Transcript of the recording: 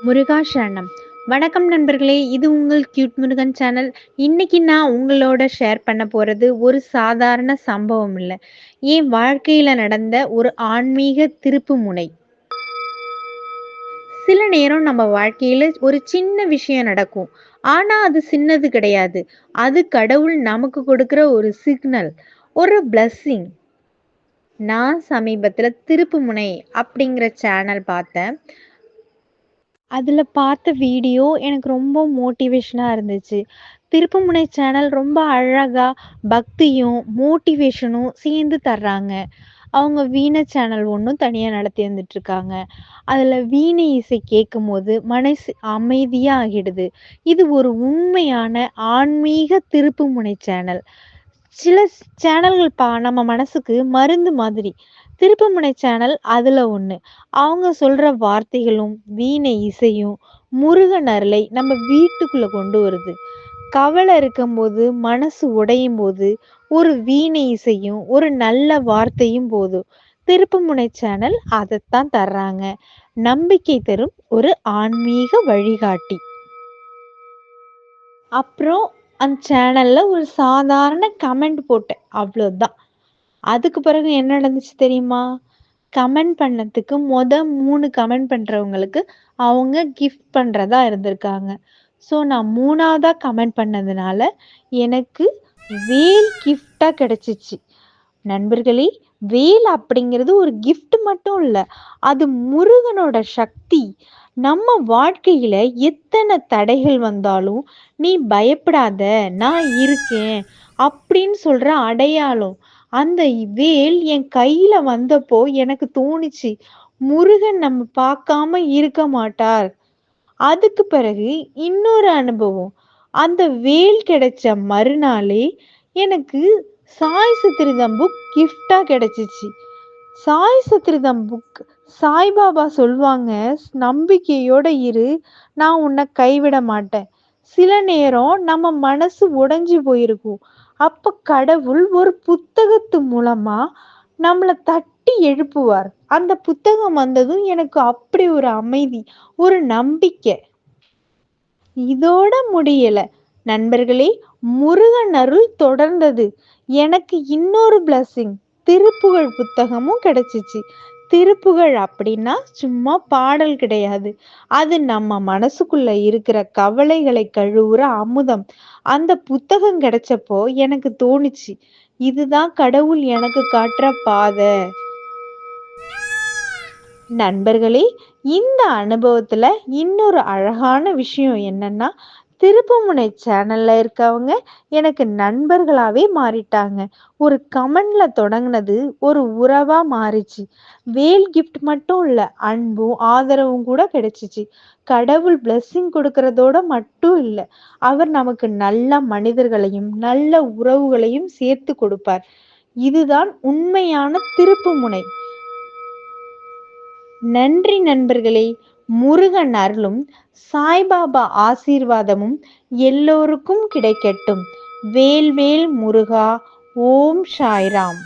முருகா சரணம். வணக்கம் நண்பர்களே! இது உங்கள் கியூட் முருகன் சேனல். இன்னைக்கு நான் உங்களோட ஷேர் பண்ண போறது ஒரு சாதாரண சம்பவம் இல்ல. என் வாழ்க்கையில நடந்த ஒரு ஆன்மீக திருப்புமுனை. சில நேரம் நம்ம வாழ்க்கையில ஒரு சின்ன விஷயம் நடக்கும். ஆனா அது சின்னது கிடையாது. அது கடவுள் நமக்கு கொடுக்கிற ஒரு சிக்னல், ஒரு பிளெஸ்ஸிங். நான் சமீபத்தில திருப்புமுனை அப்படிங்கிற சேனல் பார்த்தேன். அதுல பார்த்த வீடியோ எனக்கு ரொம்ப மோட்டிவேஷனா இருந்துச்சு. திருப்புமுனை சேனல் ரொம்ப அழகா பக்தியும், மோட்டிவேஷனும் சேர்ந்து தர்றாங்க. அவங்க வீணை சேனல் ஒண்ணும் தனியா நடத்தி வந்துட்டுருக்காங்க. அதுல வீணை இசை கேட்கும்போது மனசு அமைதியா ஆகிடுது. இது ஒரு உண்மையான ஆன்மீக திருப்புமுனை சேனல். சில சேனல்கள் நம்ம மனசுக்கு மருந்து மாதிரி. திருப்புமுனை சேனல் அதுல ஒண்ணு. அவங்க சொல்ற வார்த்தைகளும், வீணை இசையும், முருகன் அருளை நம்ம வீட்டுக்குள்ள கொண்டு வருது. கவலை இருக்கும்போது, மனசு உடையும்போது, ஒரு வீணை இசையும், ஒரு நல்ல வார்த்தையும் போதும். திருப்புமுனை சேனல் அதத்தான் தர்றாங்க. நம்பிக்கை தரும் ஒரு ஆன்மீக வழிகாட்டி. அப்புறம் அந்த சேனல்ல ஒரு சாதாரண கமெண்ட் போட்டேன். அவ்வளோதான். அதுக்கு பிறகு என்ன நடந்துச்சு தெரியுமா? கமெண்ட் பண்ணதுக்கு 3 கமெண்ட் பண்றவங்களுக்கு அவங்க கிஃப்ட் பண்றதா இருந்திருக்காங்க. ஸோ நான் 3வதா கமெண்ட் பண்ணதுனால எனக்கு வேல் கிஃப்ட்டா கிடைச்சிச்சு. நண்பர்களே, வேல் அப்படிங்கிறது ஒரு கிஃப்ட் மட்டும் இல்ல. அது முருகனோட சக்தி. நம்ம வாழ்க்கையில எத்தனை தடைகள் வந்தாலும், "நீ பயப்படாத, நான் இருக்கேன்" அப்படின்னு சொல்ற அடையாளம். அந்த வேல் என் கையில வந்தப்போ எனக்கு தோணுச்சு, முருகன் நம்ம பார்க்காம இருக்க மாட்டார். அதுக்கு பிறகு இன்னொரு அனுபவம். அந்த வேல் கிடைச்ச மறுநாளே எனக்கு சாய் சத்திரிதம் புக் கிஃப்ட்டா கிடைச்சிச்சு. சாய் சத்திரிதம் புக் சாய்பாபா சொல்வாங்க, "நம்பிக்கையோட இரு, நான் உன்னை கைவிட மாட்டேன்." சில நேரம் நம்ம மனசு உடைஞ்சு போயிருக்கும். அப்ப கடவுள் ஒரு புத்தகத்து மூலமா நம்மள தட்டி எழுப்புவார். அந்த புத்தகம் வந்ததும் எனக்கு அப்படி ஒரு அமைதி, ஒரு நம்பிக்கை. இதோட முடியல. நண்பர்களே, முருகன் அருள் தொடர்ந்தது. எனக்கு இன்னொரு பிளெஸ்ஸிங். திருப்புகழ் புத்தகமும் கிடைச்சிச்சு. திருப்புகழ் அப்படின்னா சும்மா பாடல் கிடையாது. அது நம்ம மனசுக்குள்ள இருக்கிற கவலைகளை கழுவுற அமுதம். அந்த புத்தகம் கிடைச்சப்போ எனக்கு தோணுச்சு, இதுதான் கடவுள் எனக்கு காட்டுற பாதை. நண்பர்களே, இந்த அனுபவத்துல இன்னொரு அழகான விஷயம் என்னன்னா, திருப்புமுனை சேனல்ல இருக்கவங்க எனக்கு நண்பர்களாவே மாறிட்டாங்க. ஒரு கமெண்ட்ல தொடங்குனது ஒரு உறவா மாறிச்சு. வேல் கிஃப்ட் மட்டும் இல்ல, அன்பும் ஆதரவும் கூட கிடைச்சிச்சு. கடவுள் பிளெஸ்ஸிங் கொடுக்கறதோட மட்டும் இல்ல, அவர் நமக்கு நல்ல மனிதர்களையும் நல்ல உறவுகளையும் சேர்த்து கொடுப்பார். இதுதான் உண்மையான திருப்புமுனை. நன்றி நண்பர்களே! முருகன் அருளும், சாய்பாபா ஆசீர்வாதமும் எல்லோருக்கும் கிடைக்கட்டும். வேல்வேல் முருகா! ஓம் சாய்ராம்.